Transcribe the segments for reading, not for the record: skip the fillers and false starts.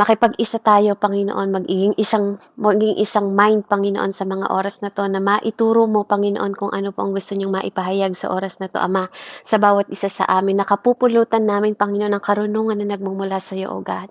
makipag-isa tayo, Panginoon, maging isang mind, Panginoon, sa mga oras na 'to na maituro mo, Panginoon, kung ano po ang gusto niyong maipahayag sa oras na 'to, Ama, sa bawat isa sa amin. Nakapupulutan namin, Panginoon, ang karunungan na nagmumula sa iyo, O God.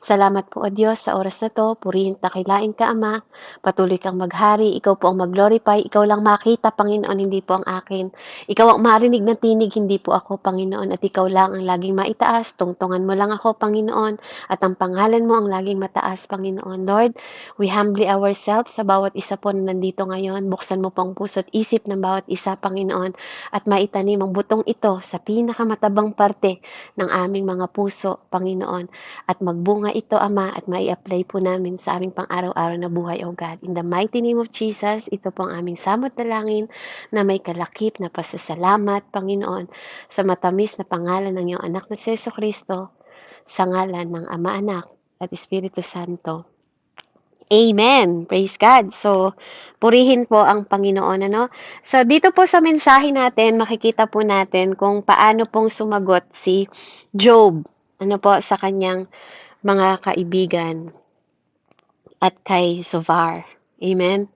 Salamat po, O Diyos, sa oras na 'to. Purihin at dakilain ka, Ama. Patuloy kang maghari. Ikaw po ang mag-glorify. Ikaw lang makita, Panginoon, hindi po ang akin. Ikaw ang marinig ng tinig, hindi po ako, Panginoon. At ikaw lang ang laging maitaas. Tungtungan mo lang ako, Panginoon. At ang pangalan mo ang laging mataas, Panginoon. Lord, we humbly ourselves sa bawat isa po na nandito ngayon. Buksan mo po ang puso at isip ng bawat isa, Panginoon. At maitanim ang butong ito sa pinakamatabang parte ng aming mga puso, Panginoon. At magbunga ito, Ama, at mai-apply po namin sa aming pang-araw-araw na buhay, O God. In the mighty name of Jesus, ito po ang aming samot dalangin na may kalakip na pasasalamat, Panginoon, sa matamis na pangalan ng iyong anak na si Jesucristo, sa ngalan ng Ama, Anak, at Espiritu Santo. Amen. Praise God. So, purihin po ang Panginoon, ano? So, dito po sa mensahe natin, makikita po natin kung paano pong sumagot si Job, ano po, sa kanyang mga kaibigan at kay Zophar. Amen.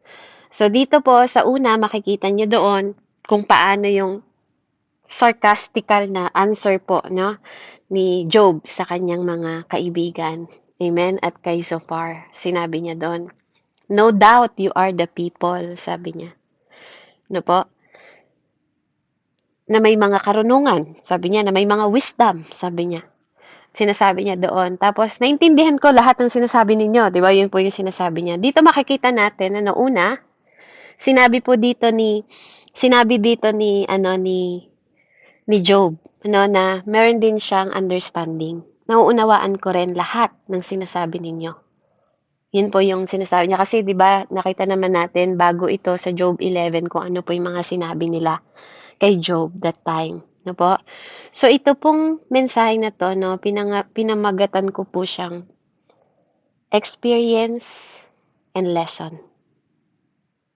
So, dito po sa una, makikita nyo doon kung paano yung sarcastical na answer po, no, ni Job sa kanyang mga kaibigan. Amen. At kay Zophar, sinabi niya doon, "No doubt you are the people," sabi niya. No po? Na may mga karunungan, sabi niya, na may mga wisdom, sabi niya. Sinasabi niya doon. Tapos, naintindihan ko lahat ng sinasabi ninyo, di ba? Yun po yung sinasabi niya. Dito makikita natin, ano, una, sinabi dito ni Job, ano, na meron din siyang understanding. Nauunawaan ko rin lahat ng sinasabi ninyo. Yun po yung sinasabi niya. Kasi, di ba, nakita naman natin bago ito sa Job 11 kung ano po yung mga sinabi nila kay Job that time. No po? So, ito pong mensahe na to, no, pinamagatan ko po siyang experience and lesson.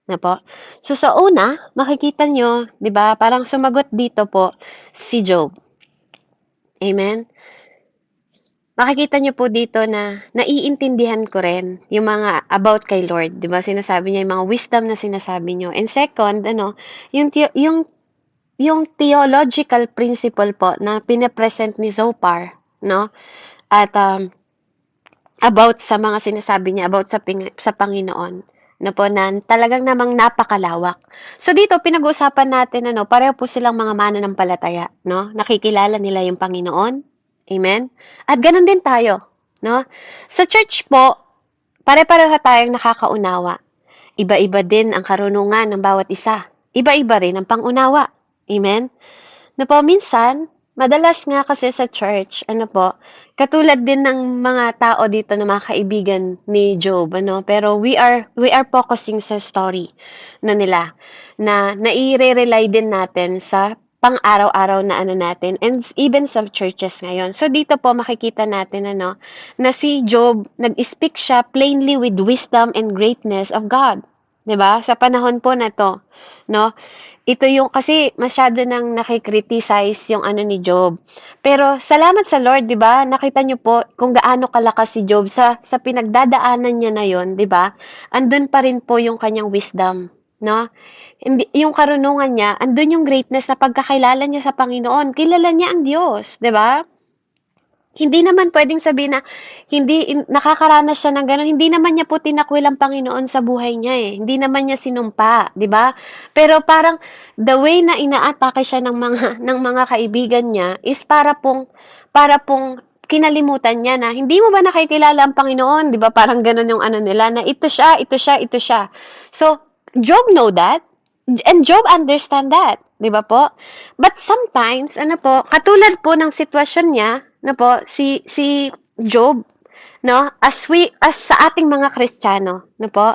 Na po? So, sa una, makikita nyo, di ba, parang sumagot dito po si Job. Amen? Makikita nyo po dito na naiintindihan ko rin yung mga about kay Lord. Di ba? Sinasabi niya yung mga wisdom na sinasabi nyo. And second, ano, yung theological principle po na pinapresent ni Zophar, no? At about sa mga sinasabi niya about sa Panginoon, no po, na talagang namang napakalawak. So dito pinag-uusapan natin, ano, pareho po silang mga mananampalataya, no? Nakikilala nila yung Panginoon. Amen? At ganun din tayo, no? Sa church po, pare-pareho tayong nakakaunawa. Iba-iba din ang karunungan ng bawat isa. Iba-iba rin ang pangunawa. Amen? No po, minsan, madalas nga kasi sa church, ano po, katulad din ng mga tao dito na mga kaibigan ni Job, ano, pero we are focusing sa story na nila, na nai-rely din natin sa pang-araw-araw na ano natin, and even sa churches ngayon. So, dito po makikita natin, ano, na si Job, nag-speak siya plainly with wisdom and greatness of God. 'Di ba? Sa panahon po na to, no? Ito yung, kasi masyado nang nakikriticize yung ano ni Job. Pero salamat sa Lord, 'di ba? Nakita niyo po kung gaano kalakas si Job sa pinagdadaanan niya na 'yon, 'di ba? Andun pa rin po yung kanyang wisdom, no? Hindi yung karunungan niya, andun yung greatness na pagkakilala niya sa Panginoon. Kilala niya ang Diyos, 'di ba? Hindi naman pwedeng sabihin na nakakaranas siya ng gano'n, hindi naman niya po tinakwil ang Panginoon sa buhay niya, eh. Hindi naman niya sinumpa, 'di ba? Pero parang the way na inaatake siya ng mga ng mga kaibigan niya is para pong kinalimutan niya na, "Hindi mo ba nakikilala ang Panginoon?" 'Di ba, parang gano'n yung ano nila, na ito siya, ito siya, ito siya. So, Job know that, and Job understand that, 'di ba po? But sometimes, ano po, katulad po ng sitwasyon niya, no po, si Job, no, as sa ating mga Kristiyano, no po,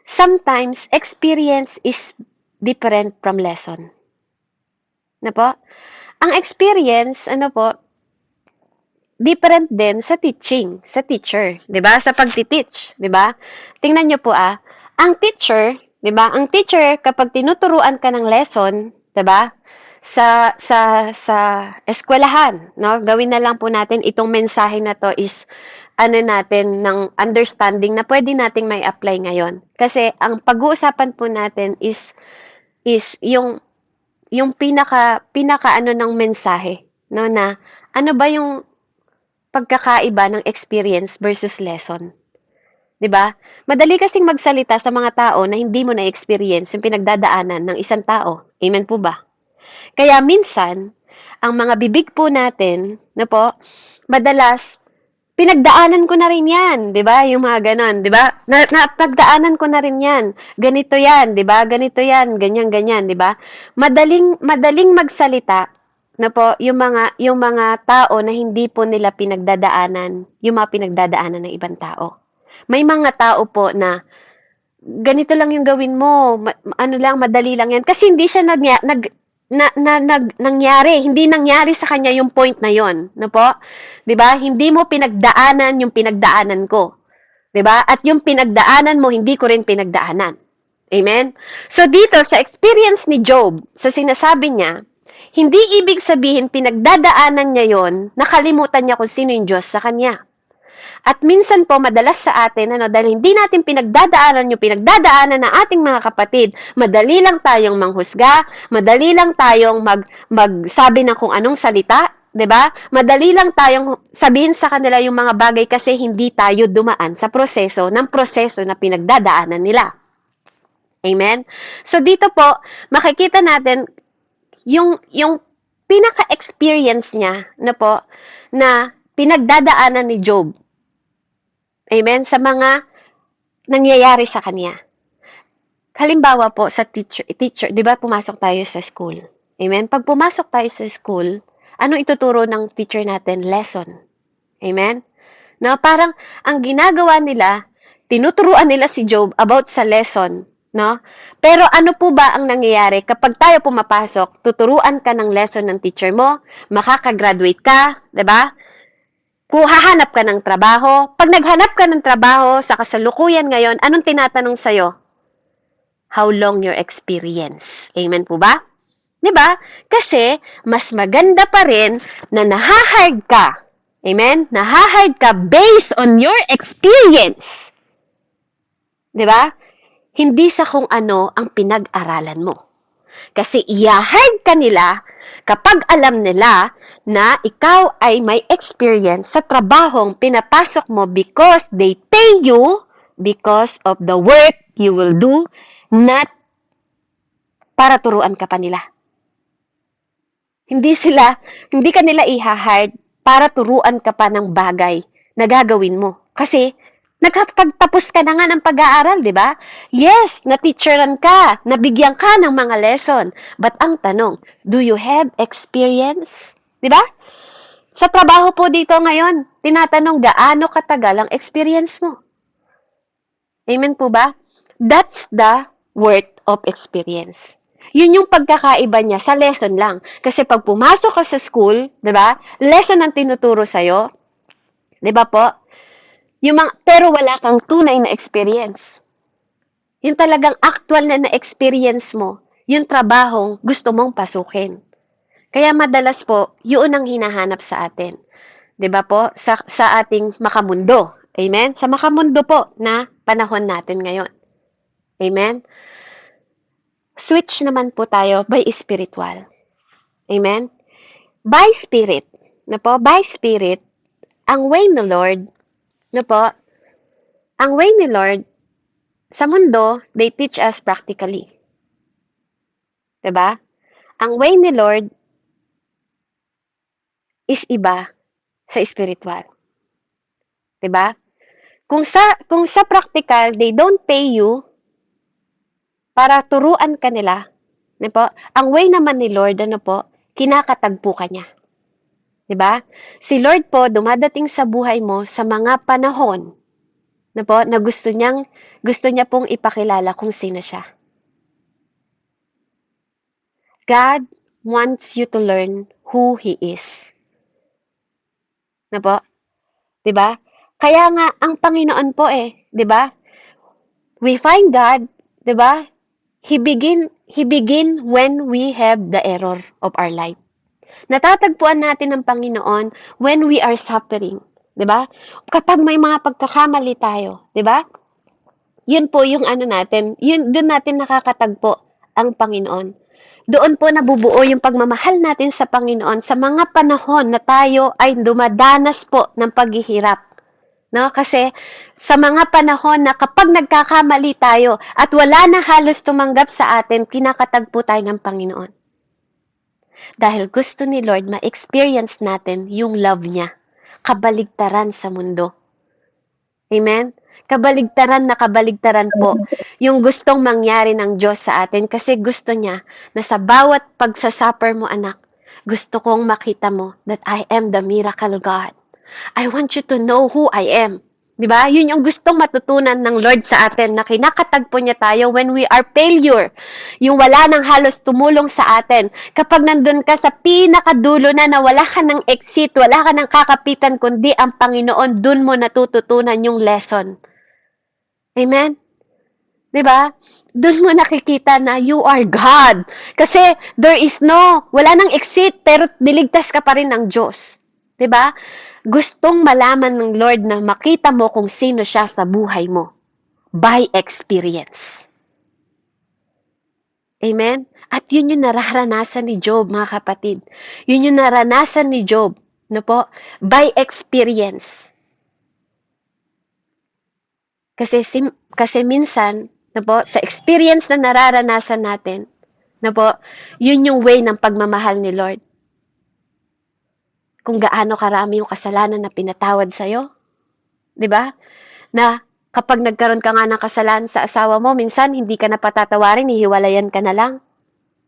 sometimes experience is different from lesson. No po? Ang experience, ano po, different din sa teaching, sa teacher, 'di ba? Sa pagti-teach, 'di ba? Tingnan niyo po ang teacher, 'di ba? Ang teacher kapag tinuturuan ka ng lesson, 'di ba? Sa eskwelahan, no? Gawin na lang po natin itong mensahe na to is ano natin, ng understanding na pwede nating may apply ngayon. Kasi ang pag-uusapan po natin is yung pinaka ano ng mensahe, no, na ano ba yung pagkakaiba ng experience versus lesson. 'Di ba? Madali kasing magsalita sa mga tao na hindi mo na-experience yung pinagdadaanan ng isang tao. Amen po ba? Kaya minsan, ang mga bibig po natin, na po, madalas, pinagdaanan ko na rin yan, di ba? Yung mga ganon, di ba? Napagdaanan ko na rin yan. Ganito yan, di ba? Ganito yan, ganyan, ganyan, di ba? Madaling magsalita, na po, yung mga tao na hindi po nila pinagdadaanan, yung mga pinagdadaanan ng ibang tao. May mga tao po na ganito lang yung gawin mo, ano lang, madali lang yan. Kasi hindi siya nangyari, hindi nangyari sa kanya yung point na yon, no po? 'Di ba? Hindi mo pinagdaanan yung pinagdaanan ko. 'Di ba? At yung pinagdaanan mo, hindi ko rin pinagdaanan. Amen? So dito, sa experience ni Job, sa sinasabi niya, hindi ibig sabihin pinagdadaanan niya yon, nakalimutan niya kung sino yung Diyos sa kanya. At minsan po, madalas sa atin, dahil hindi natin pinagdadaanan yung pinagdadaanan ng ating mga kapatid, madali lang tayong manghusga, madali lang tayong magsabi ng kung anong salita, 'di ba? Madali lang tayong sabihin sa kanila yung mga bagay kasi hindi tayo dumaan sa proseso na pinagdadaanan nila. Amen? So dito po, makikita natin yung pinaka-experience niya na pinagdadaanan ni Job. Amen? Sa mga nangyayari sa kanya. Halimbawa po, sa teacher, di ba pumasok tayo sa school? Amen? Pag pumasok tayo sa school, ano ituturo ng teacher natin? Lesson. Amen? No, parang ang ginagawa nila, tinuturuan nila si Job about sa lesson. No? Pero ano po ba ang nangyayari? Kapag tayo pumapasok, tuturuan ka ng lesson ng teacher mo, makakagraduate ka, di ba? Kung hahanap ka ng trabaho, pag naghanap ka ng trabaho sa kasalukuyan ngayon, anong tinatanong sa'yo? How long your experience? Amen po ba? Diba? Kasi, mas maganda pa rin na nahahard ka. Amen? Nahahard ka based on your experience. Diba? Hindi sa kung ano ang pinag-aralan mo. Kasi i-hard ka nila kapag alam nila na ikaw ay may experience sa trabahong pinapasok mo because they pay you because of the work you will do, not para turuan ka pa nila. Hindi ka nila i-hard para turuan ka pa ng bagay na gagawin mo. Kasi nagkapagtapos ka na nga ng pag-aaral, di ba? Yes, na-teacheran ka, nabigyan ka ng mga lesson. But ang tanong, do you have experience? Di ba? Sa trabaho po dito ngayon, tinatanong gaano katagal ang experience mo. Amen po ba? That's the worth of experience. Yun yung pagkakaiba niya sa lesson lang. Kasi pag pumasok ka sa school, di ba? Lesson ang tinuturo sa'yo. Di ba po? Pero wala kang tunay na experience. Yung talagang actual na experience mo, yung trabahong gusto mong pasukin. Kaya madalas po, yun ang hinahanap sa atin. 'Di ba po? Sa ating makamundo. Amen? Sa makamundo po na panahon natin ngayon. Amen? Switch naman po tayo by spiritual. Amen? By spirit. By spirit, ang way ng Lord, ang way ni Lord, sa mundo, they teach us practically. 'Di ba? Ang way ni Lord is iba sa spiritual. 'Di ba? Kung sa practical, they don't pay you para turuan ka nila. Ang way naman ni Lord, kinakatagpo ka niya. 'Di ba? Si Lord po dumadating sa buhay mo sa mga panahon na gusto niya pong ipakilala kung sino siya. God wants you to learn who He is. 'Di ba? Kaya nga ang Panginoon po 'di ba? We find God, 'di ba? He begin when we have the error of our life. Natatagpuan natin ang Panginoon when we are suffering. 'di ba? Kapag may mga pagkakamali tayo, 'di ba? Yun po yung ano natin, yun dun natin nakakatagpo ang Panginoon. Doon po nabubuo yung pagmamahal natin sa Panginoon sa mga panahon na tayo ay dumadanas po ng paghihirap. No? Kasi sa mga panahon na kapag nagkakamali tayo at wala na halos tumanggap sa atin, kinakatagpo tayo ng Panginoon. Dahil gusto ni Lord ma-experience natin yung love niya, kabaligtaran sa mundo. Amen? Kabaligtaran na kabaligtaran po yung gustong mangyari ng Diyos sa atin kasi gusto niya na sa bawat pagsasuffer mo, anak, gusto kong makita mo that I am the miracle God. I want you to know who I am. Diba? Yun yung gustong matutunan ng Lord sa atin na kinakatagpo niya tayo when we are failure. Yung wala nang halos tumulong sa atin. Kapag nandun ka sa pinakadulo na wala ka ng exit, wala ka ng kakapitan, kundi ang Panginoon, dun mo natututunan yung lesson. Amen? Diba? Dun mo nakikita na you are God. Kasi wala nang exit, pero niligtas ka pa rin ng Diyos. Diba? Gustong malaman ng Lord na makita mo kung sino siya sa buhay mo. By experience. Amen? At yun yung nararanasan ni Job, mga kapatid. Yun yung naranasan ni Job. No po? By experience. Kasi minsan, no po, sa experience na nararanasan natin, no po, yun yung way ng pagmamahal ni Lord. Kung gaano karami yung kasalanan na pinatawad sa'yo. 'Di ba? Na kapag nagkaroon ka nga ng kasalanan sa asawa mo, minsan hindi ka na patatawarin, hihiwalayan ka na lang.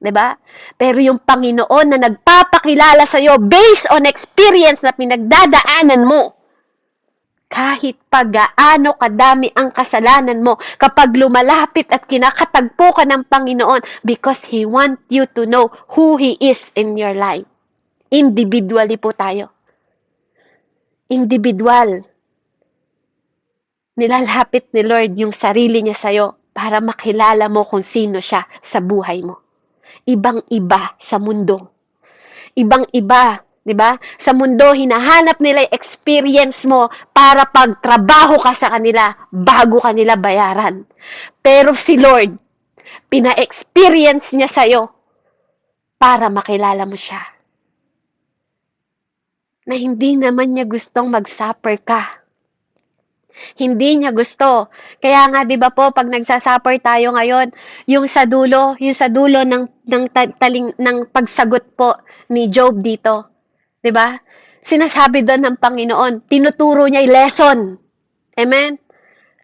'Di ba? Pero yung Panginoon na nagpapakilala sa'yo based on experience na pinagdadaanan mo, kahit pa gaano kadami ang kasalanan mo, kapag lumalapit at kinakatagpo ka ng Panginoon because He want you to know who He is in your life. Individually po tayo. Individual. Nilalapit ni Lord yung sarili niya sa'yo para makilala mo kung sino siya sa buhay mo. Ibang-iba sa mundo. Ibang-iba, di ba? Sa mundo, hinahanap nila yung experience mo para pagtrabaho ka sa kanila bago kanila bayaran. Pero si Lord, pina-experience niya sa'yo para makilala mo siya. Na hindi naman niya gustong mag-suffer ka. Hindi niya gusto. Kaya nga 'di ba po pag nagsasuffer tayo ngayon, yung sa dulo ng pagsagot po ni Job dito, 'di ba? Sinasabi doon ng Panginoon, tinuturo niya 'yung lesson. Amen.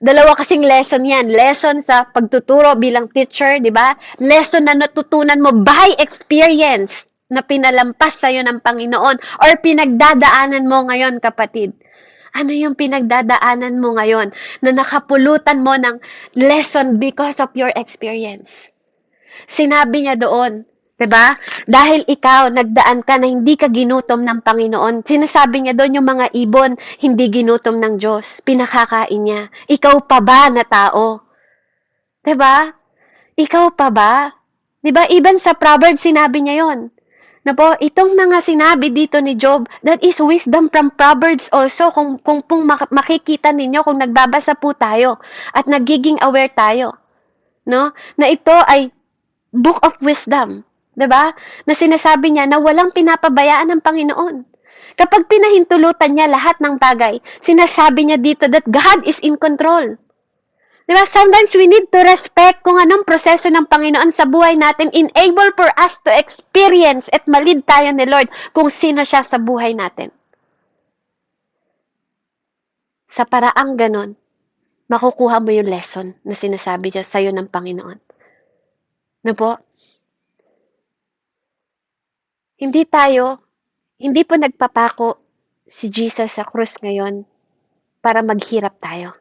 Dalawa kasing lesson 'yan. Lesson sa pagtuturo bilang teacher, 'di ba? Lesson na natutunan mo by experience na pinalampas sa'yo ng Panginoon or pinagdadaanan mo ngayon, kapatid. Ano yung pinagdadaanan mo ngayon na nakapulutan mo ng lesson because of your experience? Sinabi niya doon, 'di ba? Dahil ikaw nagdaan ka na hindi ka ginutom ng Panginoon. Sinasabi niya doon yung mga ibon hindi ginutom ng Diyos, pinakakain niya. Ikaw pa ba na tao? 'Di ba? Ikaw pa ba? 'Di ba? Even sa Proverbs sinabi niya 'yon. Na po, itong mga sinabi dito ni Job, that is wisdom from Proverbs also, kung makikita ninyo, kung nagbabasa po tayo, at nagiging aware tayo, no? Na ito ay book of wisdom, 'di ba? Na sinasabi niya na walang pinapabayaan ng Panginoon. Kapag pinahintulutan niya lahat ng bagay, sinasabi niya dito that God is in control. Diba? Sometimes we need to respect kung anong proseso ng Panginoon sa buhay natin, enable for us to experience at malid tayo ni Lord kung sino siya sa buhay natin. Sa paraang ganon, makukuha mo yung lesson na sinasabi niya sa'yo ng Panginoon. Na po? Hindi po nagpapako si Jesus sa krus ngayon para maghirap tayo.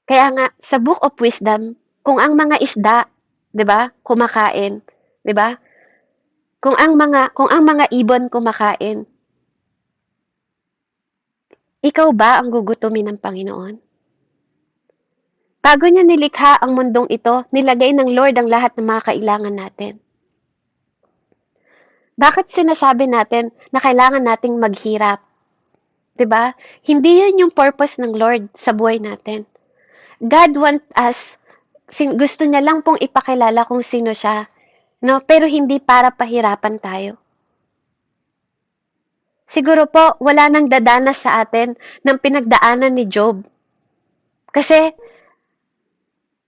Kaya nga, sa Book of Wisdom, kung ang mga isda, 'di ba, kumakain, 'di ba? Kung ang mga ibon kumakain, ikaw ba ang gugutumin ng Panginoon? Bago niya nilikha ang mundong ito, nilagay ng Lord ang lahat ng mga kailangan natin. Bakit sinasabi natin na kailangan nating maghirap? 'Di ba? Hindi 'yun yung purpose ng Lord sa buhay natin. God want us, gusto niya lang pong ipakilala kung sino siya, no? Pero hindi para pahirapan tayo. Siguro po, wala nang dadanas sa atin ng pinagdaanan ni Job. Kasi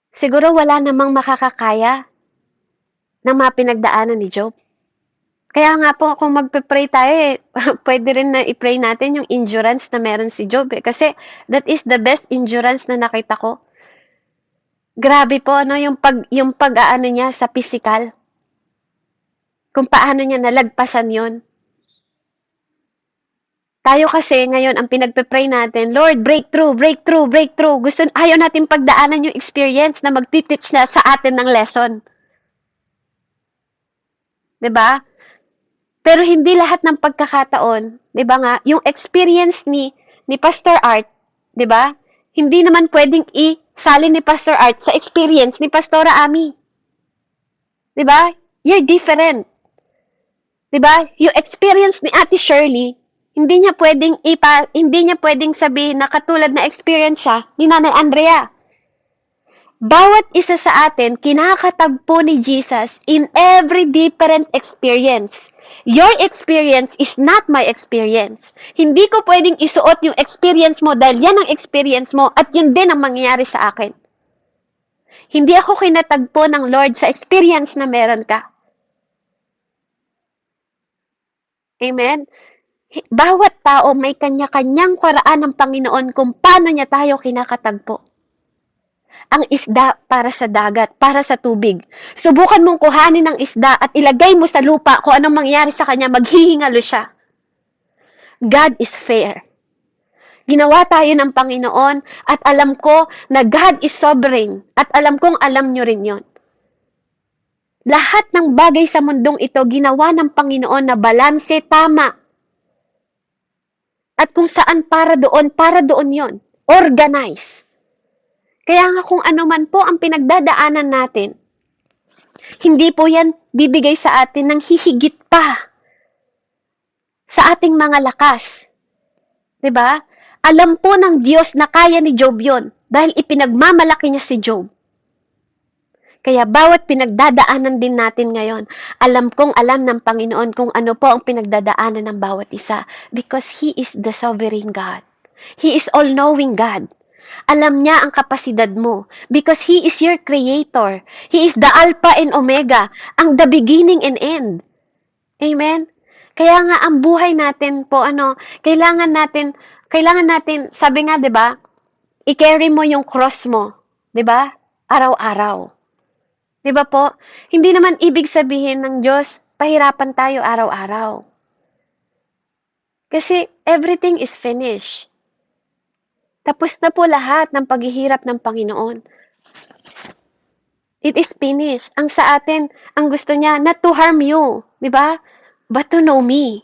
siguro wala namang makakakaya ng mga pinagdaanan ni Job. Kaya nga po, kung magpe-pray tayo, pwede rin na i-pray natin yung endurance na meron si Job. Kasi that is the best endurance na nakita ko. Grabe po, ano, yung pag-aano niya sa physical. Kung paano niya nalagpasan yon. Tayo kasi ngayon, ang pinagpe-pray natin, Lord, breakthrough, breakthrough, breakthrough. Ayaw natin pagdaanan yung experience na magtiteach na sa atin ng lesson. 'Di ba? Pero hindi lahat ng pagkakataon, 'di ba nga, yung experience ni Pastor Art, 'di ba? Hindi naman pwedeng isalin ni Pastor Art sa experience ni Pastora Ami. 'Di ba? You're different. 'Di ba? Yung experience ni Ate Shirley, hindi niya pwedeng sabihin na katulad na experience siya ni Nanay Andrea. Bawat isa sa atin kinakatagpo ni Jesus in every different experience. Your experience is not my experience. Hindi ko pwedeng isuot yung experience mo dahil yan ang experience mo at yun din ang mangyayari sa akin. Hindi ako kinatagpo ng Lord sa experience na meron ka. Amen? Bawat tao may kanya-kanyang paraan ng Panginoon kung paano niya tayo kinakatagpo. Ang isda para sa dagat, para sa tubig. Subukan mong kuhanin ang isda at ilagay mo sa lupa kung anong mangyari sa kanya, maghihingalo siya. God is fair. Ginawa tayo ng Panginoon at alam ko na God is sovereign at alam kong alam nyo rin yon. Lahat ng bagay sa mundong ito ginawa ng Panginoon na balanse, tama. At kung saan para doon yon. Organize. Kaya nga kung ano man po ang pinagdadaanan natin, hindi po yan bibigay sa atin ng hihigit pa sa ating mga lakas. 'Di ba? Alam po ng Diyos na kaya ni Job yon dahil ipinagmamalaki niya si Job. Kaya bawat pinagdadaanan din natin ngayon, alam kong alam ng Panginoon kung ano po ang pinagdadaanan ng bawat isa because He is the sovereign God. He is all-knowing God. Alam niya ang kapasidad mo because He is your creator. He is the Alpha and Omega, ang the beginning and end. Amen? Kaya nga ang buhay natin po, kailangan natin, sabi nga, 'di ba? I-carry mo yung cross mo, 'di ba? Araw-araw. 'Di ba po? Hindi naman ibig sabihin ng Diyos, pahirapan tayo araw-araw. Kasi everything is finished. Tapos na po lahat ng paghihirap ng Panginoon. It is finished. Ang sa atin, ang gusto niya, not to harm you, 'di ba? But to know me.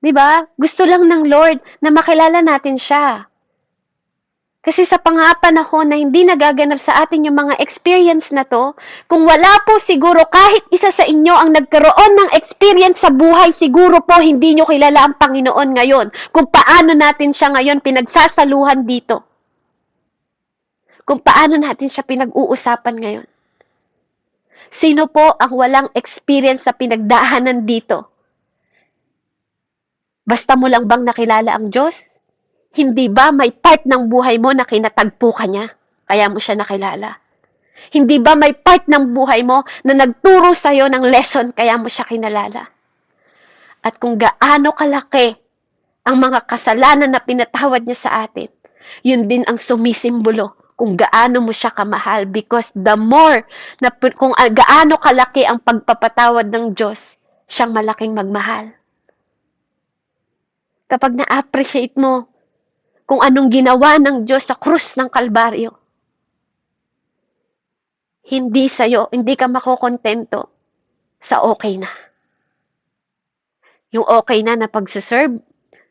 'Di ba? Gusto lang ng Lord na makilala natin siya. Kasi sa panahon na hindi nagaganap sa atin yung mga experience na to, kung wala po siguro kahit isa sa inyo ang nagkaroon ng experience sa buhay, siguro po hindi nyo kilala ang Panginoon ngayon. Kung paano natin siya ngayon pinagsasaluhan dito. Kung paano natin siya pinag-uusapan ngayon. Sino po ang walang experience sa pinagdaanan dito? Basta mo lang bang nakilala ang Diyos? Hindi ba may part ng buhay mo na kinatagpo ka niya, kaya mo siya nakilala? Hindi ba may part ng buhay mo na nagturo sa'yo ng lesson, kaya mo siya kinalala? At kung gaano kalaki ang mga kasalanan na pinatawad niya sa atin, yun din ang sumisimbolo kung gaano mo siya kamahal because the more na kung gaano kalaki ang pagpapatawad ng Diyos, siyang malaking magmahal. Kapag na-appreciate mo kung anong ginawa ng Diyos sa krus ng Kalbaryo. Hindi ka makokontento sa okay na. Yung okay na pagsaserve,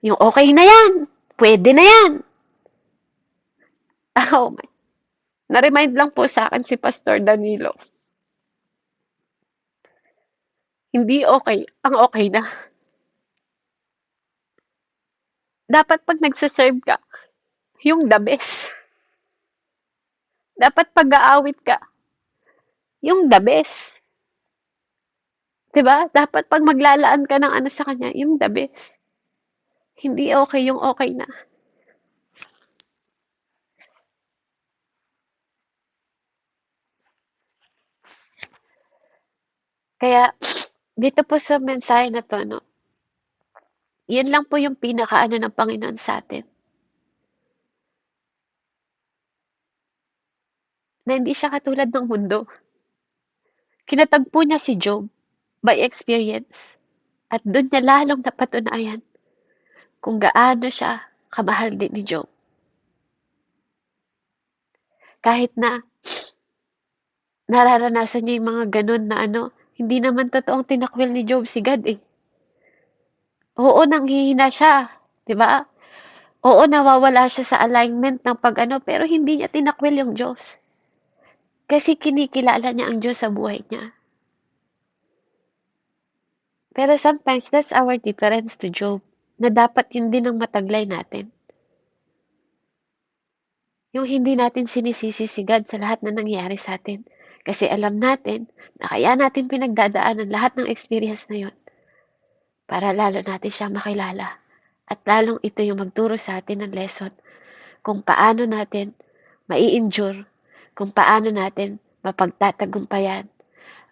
yung okay na yan, pwede na yan. Oh my. Na-remind lang po sa akin si Pastor Danilo. Hindi okay, ang okay na. Dapat 'pag nagse-serve ka, yung the best. Dapat pag-aawit ka, yung the best. 'Di ba? Dapat 'pag maglalaan ka ng ano sa kanya, yung the best. Hindi okay yung okay na. Kaya dito po sa mensahe na 'to 'no, yun lang po yung pinakaano ng Panginoon sa'tin, na hindi siya katulad ng mundo. Kinatagpo niya si Job by experience at dun niya lalong napatunayan kung gaano siya kamahal din ni Job. Kahit na nararanasan niya yung mga gano'n na ano, hindi naman totoong tinakwil ni Job si God eh. Oo, nanghihina siya, 'di ba? Oo, nawawala siya sa alignment ng pag-ano, pero hindi niya tinakwil yung Diyos. Kasi kinikilala niya ang Diyos sa buhay niya. Pero sometimes that's our difference to Job, na dapat yun din ang mataglay natin. Yung hindi natin sinisisi si God sa lahat na nangyayari sa atin. Kasi alam natin na kaya natin pinagdadaanan lahat ng experience na yun para lalo natin siya makilala. At lalong ito yung magturo sa atin ng lesson kung paano natin mai-endure, kung paano natin mapagtatagumpayan,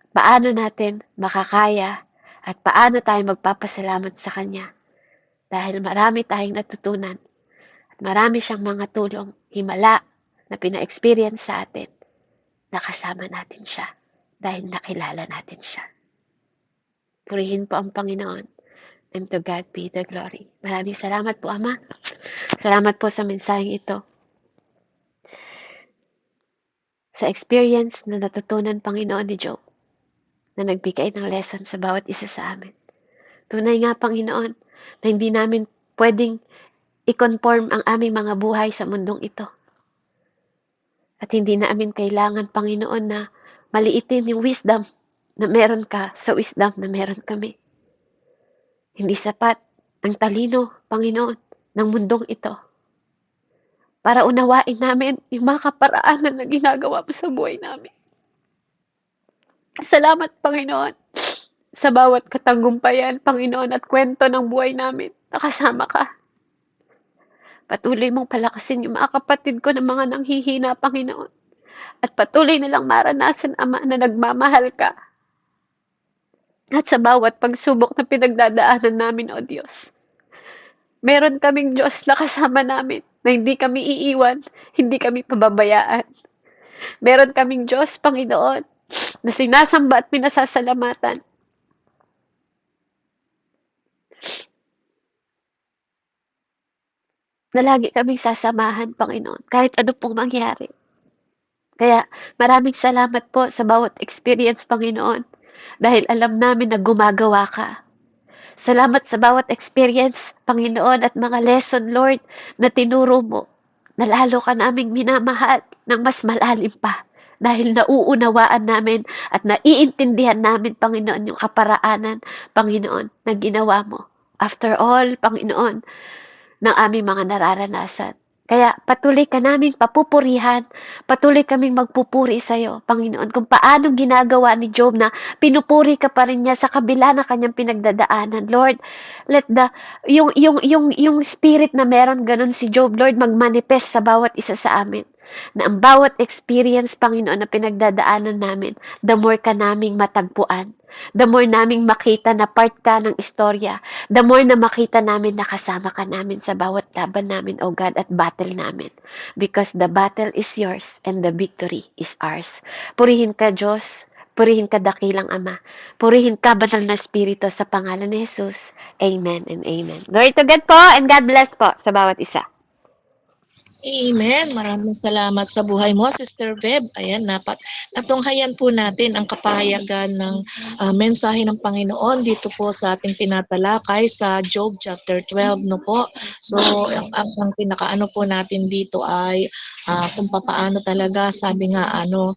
paano natin makakaya, at paano tayo magpapasalamat sa Kanya. Dahil marami tayong natutunan at marami siyang mga tulong, himala na pina-experience sa atin, nakasama natin siya dahil nakilala natin siya. Purihin po ang Panginoon, and to God be the glory. Maraming salamat po, Ama. Salamat po sa mensaheng ito. Sa experience na natutunan, Panginoon, ni Job, na nagbigay ng lesson sa bawat isa sa amin. Tunay nga, Panginoon, na hindi namin pwedeng i-conform ang aming mga buhay sa mundong ito. At hindi namin kailangan, Panginoon, na maliitin yung wisdom na meron ka sa wisdom na meron kami. Hindi sapat ang talino, Panginoon, ng mundong ito para unawain namin yung mga kaparaanan na ginagawa mo sa buhay namin. Salamat, Panginoon, sa bawat katagumpayan, Panginoon, at kwento ng buhay namin. Nakasama ka. Patuloy mong palakasin yung mga kapatid ko na mga nanghihina, Panginoon. At patuloy nilang maranasan, Ama, na nagmamahal ka. At sa bawat pagsubok na pinagdadaanan namin, O Diyos, meron kaming Diyos na kasama namin, na hindi kami iiwan, hindi kami pababayaan. Meron kaming Diyos, Panginoon, na sinasamba at pinasasalamatan. Na lagi kaming sasamahan, Panginoon, kahit ano pong mangyari. Kaya maraming salamat po sa bawat experience, Panginoon, dahil alam namin na gumagawa ka. Salamat sa bawat experience, Panginoon, at mga lesson, Lord, na tinuro mo, na lalo ka naming minamahal ng mas malalim pa. Dahil nauunawaan namin at naiintindihan namin, Panginoon, yung kaparaanan, Panginoon, na ginawa mo. After all, Panginoon, ng aming mga nararanasan. Kaya patuloy ka naming papupurihan, patuloy kaming magpupuri sa iyo, Panginoon, kung paano ginagawa ni Job na pinupuri ka pa rin niya sa kabila ng kanyang pinagdadaanan. Lord, let yung spirit na meron ganun si Job, Lord, magmanifest sa bawat isa sa amin. Na ang bawat experience, Panginoon, na pinagdadaanan namin, the more ka naming matagpuan. The more naming makita na part ka ng istorya. The more na makita namin na kasama ka namin sa bawat laban namin, O God, at battle namin. Because the battle is yours and the victory is ours. Purihin ka, Diyos. Purihin ka, dakilang Ama. Purihin ka, banal na Espiritu, sa pangalan ni Jesus. Amen and amen. Glory to God po, and God bless po sa bawat isa. Amen. Maraming salamat sa buhay mo, Sister Beb. Ayan, natunghayan po natin ang kapahayagan ng mensahe ng Panginoon dito po sa ating tinatalakay sa Job chapter 12, no po. So, ang pinakaano po natin dito ay kung paano talaga, sabi nga,